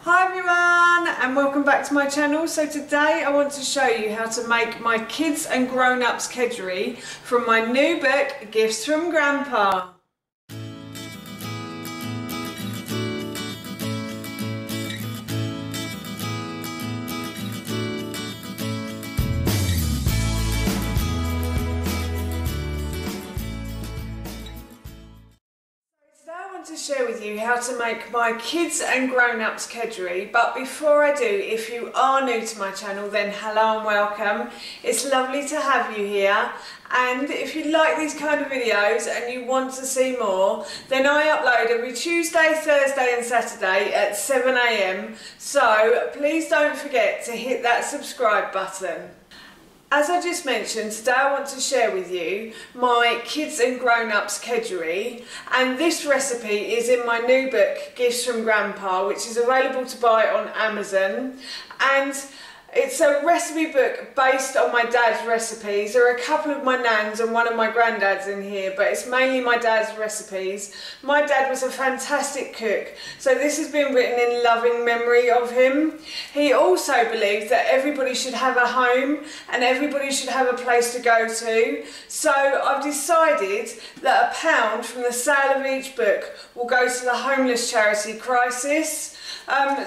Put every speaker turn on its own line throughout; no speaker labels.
Hi everyone and welcome back to my channel. So today I want to show you how to make my kids and grown-ups kedgeree from my new book Gifts from Grandpa. To share with you how to make my kids and grown-ups kedgeree, but before I do, if you are new to my channel, then hello and welcome. It's lovely to have you here, and if you like these kind of videos and you want to see more, then I upload every Tuesday, Thursday and Saturday at 7 AM, so please don't forget to hit that subscribe button. As I just mentioned, today I want to share with you my kids and grown-ups kedgeree, and this recipe is in my new book Gifts from Grandpa, which is available to buy on Amazon, and it's a recipe book based on my dad's recipes. There are a couple of my nans and one of my granddads in here, but it's mainly my dad's recipes. My dad was a fantastic cook, so this has been written in loving memory of him. He also believed that everybody should have a home and everybody should have a place to go to. So I've decided that £1 from the sale of each book will go to the homeless charity Crisis.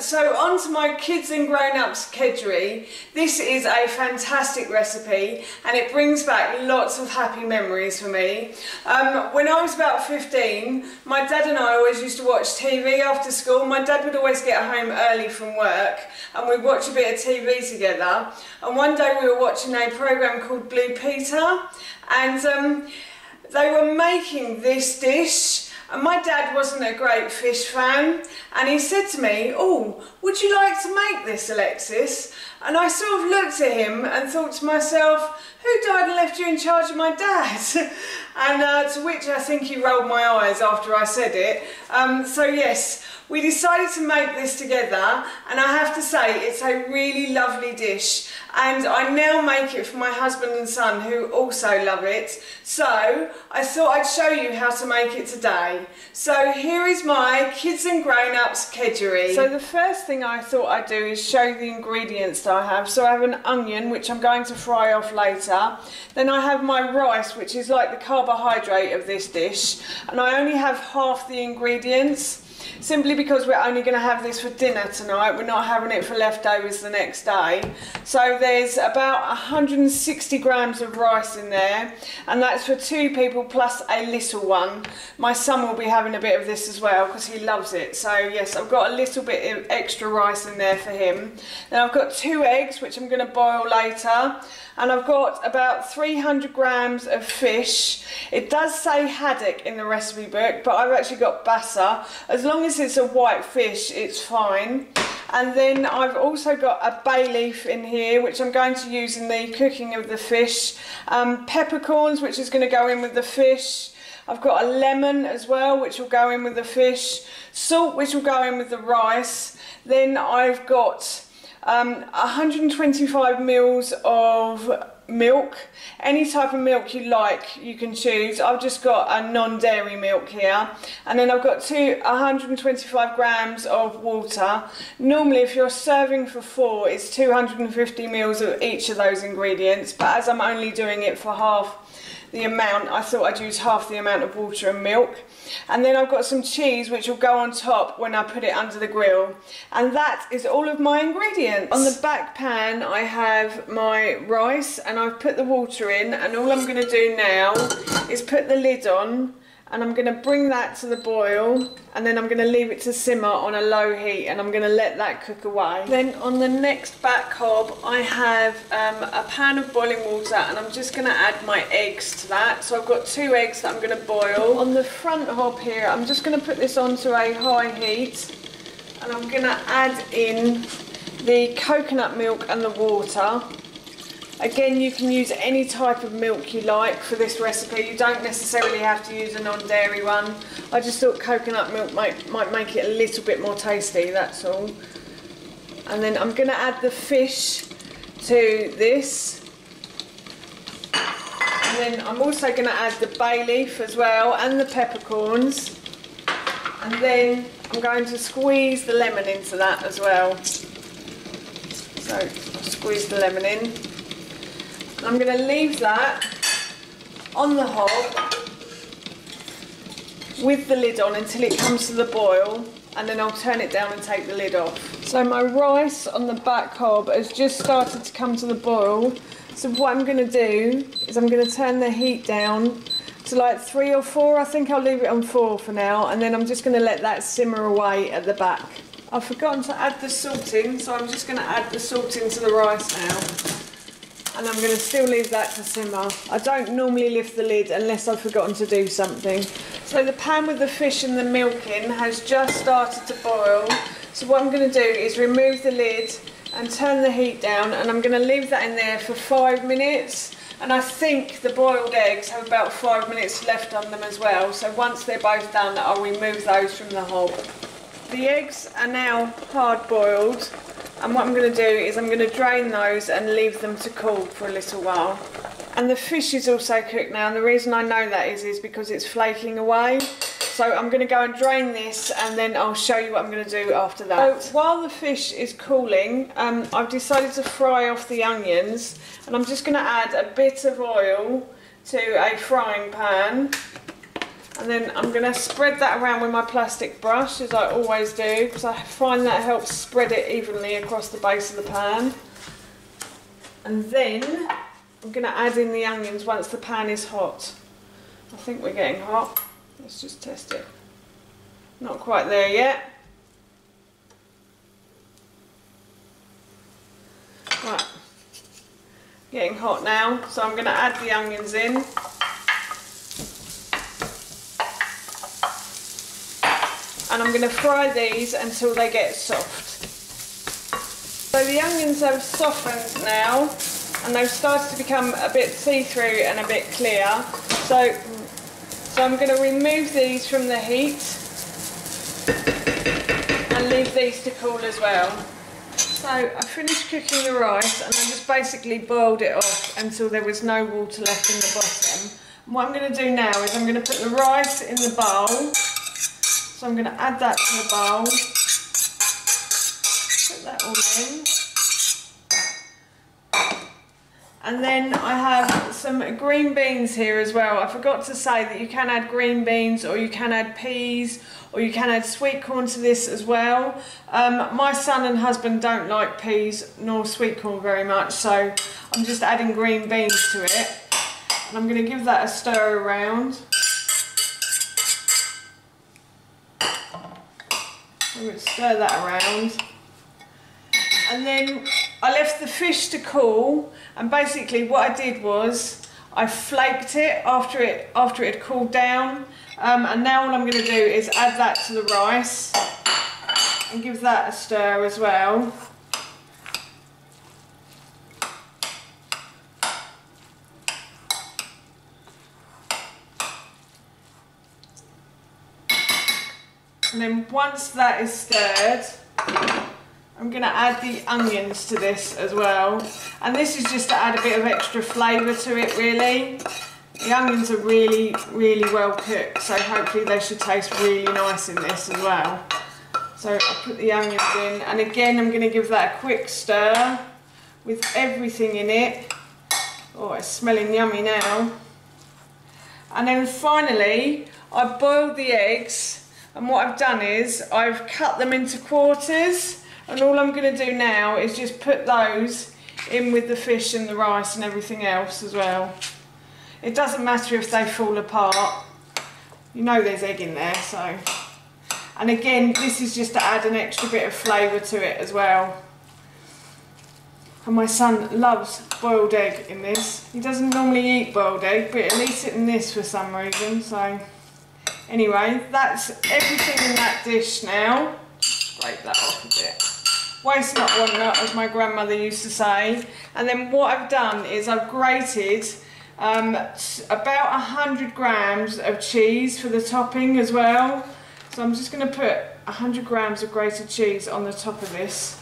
So on to my kids and grown-ups kedgeree. This is a fantastic recipe and it brings back lots of happy memories for me. When I was about 15, my dad and I always used to watch TV after school. My dad would always get home early from work and we'd watch a bit of TV together. And one day we were watching a programme called Blue Peter, and they were making this dish. And my dad wasn't a great fish fan, and he said to me, "Oh, would you like to make this, Alexis?" And I sort of looked at him and thought to myself, who died and left you in charge of my dad? And to which I think he rolled my eyes after I said it. So yes, we decided to make this together, and I have to say it's a really lovely dish, and I now make it for my husband and son who also love it. So I thought I'd show you how to make it today. So here is my kids and grown-ups kedgeree. So the first thing I thought I'd do is show you the ingredients that I have. So I have an onion, which I'm going to fry off later. Then I have my rice, which is like the carbohydrate of this dish, and I only have half the ingredients, simply because we're only going to have this for dinner tonight. We're not having it for leftovers the next day. So there's about 160 grams of rice in there, and that's for 2 people plus a little one. My son will be having a bit of this as well because he loves it. So yes, I've got a little bit of extra rice in there for him. Then I've got 2 eggs, which I'm going to boil later. And I've got about 300 grams of fish. It does say haddock in the recipe book, but I've actually got bassa. As long as it's a white fish, it's fine. And then I've also got a bay leaf in here, which I'm going to use in the cooking of the fish. Peppercorns, which is going to go in with the fish. I've got a lemon as well, which will go in with the fish. Salt, which will go in with the rice. Then I've got 125 mils of milk. Any type of milk you like, you can choose. I've just got a non-dairy milk here. And then I've got 125 grams of water. Normally if you're serving for 4, it's 250 mils of each of those ingredients, but as I'm only doing it for half the amount, I thought I'd use half the amount of water and milk. And then I've got some cheese, which will go on top when I put it under the grill. And that is all of my ingredients. On the back pan I have my rice, and I've put the water in, and all I'm going to do now is put the lid on, and I'm going to bring that to the boil, and then I'm going to leave it to simmer on a low heat, and I'm going to let that cook away. Then on the next back hob I have a pan of boiling water, and I'm just going to add my eggs to that. So I've got 2 eggs that I'm going to boil. On the front hob here I'm just going to put this onto a high heat, and I'm going to add in the coconut milk and the water. Again, you can use any type of milk you like for this recipe. You don't necessarily have to use a non-dairy one. I just thought coconut milk might make it a little bit more tasty, that's all. And then I'm going to add the fish to this. And then I'm also going to add the bay leaf as well, and the peppercorns. And then I'm going to squeeze the lemon into that as well. So squeeze the lemon in. And I'm going to leave that on the hob with the lid on until it comes to the boil, and then I'll turn it down and take the lid off. So my rice on the back hob has just started to come to the boil. So what I'm going to do is I'm going to turn the heat down to like 3 or 4. I think I'll leave it on 4 for now, and then I'm just going to let that simmer away at the back. I've forgotten to add the salt in, so I'm just going to add the salt into the rice now. And I'm going to still leave that to simmer. I don't normally lift the lid unless I've forgotten to do something. So the pan with the fish and the milk in has just started to boil. So what I'm going to do is remove the lid and turn the heat down, and I'm going to leave that in there for 5 minutes. And I think the boiled eggs have about 5 minutes left on them as well. So once they're both done, I'll remove those from the hob. The eggs are now hard boiled, and what I'm going to do is I'm going to drain those and leave them to cool for a little while. And the fish is also cooked now, and the reason I know that is because it's flaking away. So I'm going to go and drain this, and then I'll show you what I'm going to do after that. So while the fish is cooling, I've decided to fry off the onions, and I'm just going to add a bit of oil to a frying pan, and then I'm going to spread that around with my plastic brush, as I always do, because I find that helps spread it evenly across the base of the pan. And then I'm going to add in the onions once the pan is hot. I think we're getting hot. Let's just test it. Not quite there yet. Right, getting hot now, so I'm going to add the onions in. And I'm going to fry these until they get soft. So the onions have softened now, and they've started to become a bit see-through and a bit clear. So I'm going to remove these from the heat and leave these to cool as well. So I finished cooking the rice, and I just basically boiled it off until there was no water left in the bottom. And what I'm going to do now is I'm going to put the rice in the bowl. So I'm going to add that to the bowl. Put that all in. And then I have some green beans here as well. I forgot to say that you can add green beans, or you can add peas, or you can add sweet corn to this as well. My son and husband don't like peas nor sweet corn very much, so I'm just adding green beans to it. And I'm going to give that a stir around. I'm going to stir that around. And then I left the fish to cool, and basically what I did was I flaked it after it had cooled down, and now all I'm going to do is add that to the rice and give that a stir as well. And then once that is stirred, I'm going to add the onions to this as well, and this is just to add a bit of extra flavour to it really. The onions are really well cooked, so hopefully they should taste really nice in this as well. So I put the onions in, and again I'm going to give that a quick stir with everything in it. Oh, it's smelling yummy now. And then finally I boiled the eggs, and what I've done is I've cut them into quarters. And all I'm going to do now is just put those in with the fish and the rice and everything else as well. It doesn't matter if they fall apart. You know there's egg in there, so. And again, this is just to add an extra bit of flavour to it as well. And my son loves boiled egg in this. He doesn't normally eat boiled egg, but he'll eat it in this for some reason, so. Anyway, that's everything in that dish now. Scrape that off a bit. Waste not, want not, as my grandmother used to say. And then what I've done is I've grated about 100 grams of cheese for the topping as well. So I'm just going to put 100 grams of grated cheese on the top of this.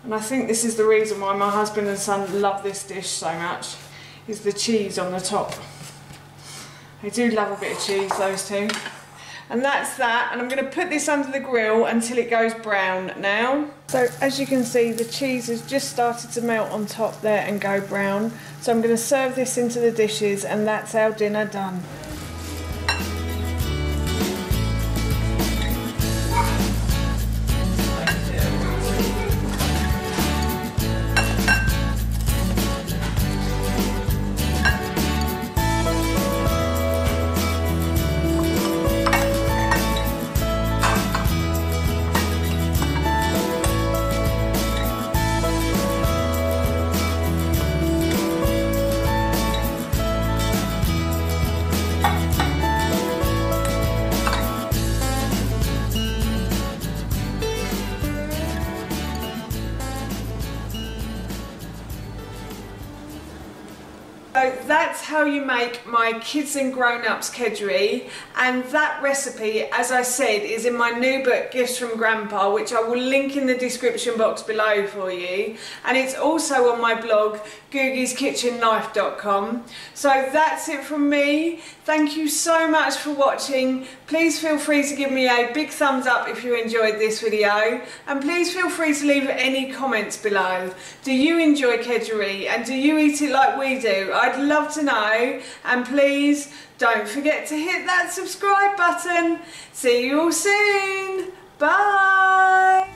And I think this is the reason why my husband and son love this dish so much, is the cheese on the top. They do love a bit of cheese, those two. And that's that, and I'm going to put this under the grill until it goes brown now. So as you can see, the cheese has just started to melt on top there and go brown. So I'm going to serve this into the dishes, and that's our dinner done. So that's how you make my kids and grown-ups kedgeree, and that recipe, as I said, is in my new book Gifts from Grandpa, which I will link in the description box below for you, and it's also on my blog googie'skitchenlife.com. So that's it from me. Thank you so much for watching. Please feel free to give me a big thumbs up if you enjoyed this video, and please feel free to leave any comments below. Do you enjoy kedgeree, and do you eat it like we do? I'd love to know, and please don't forget to hit that subscribe button. See you all soon. Bye.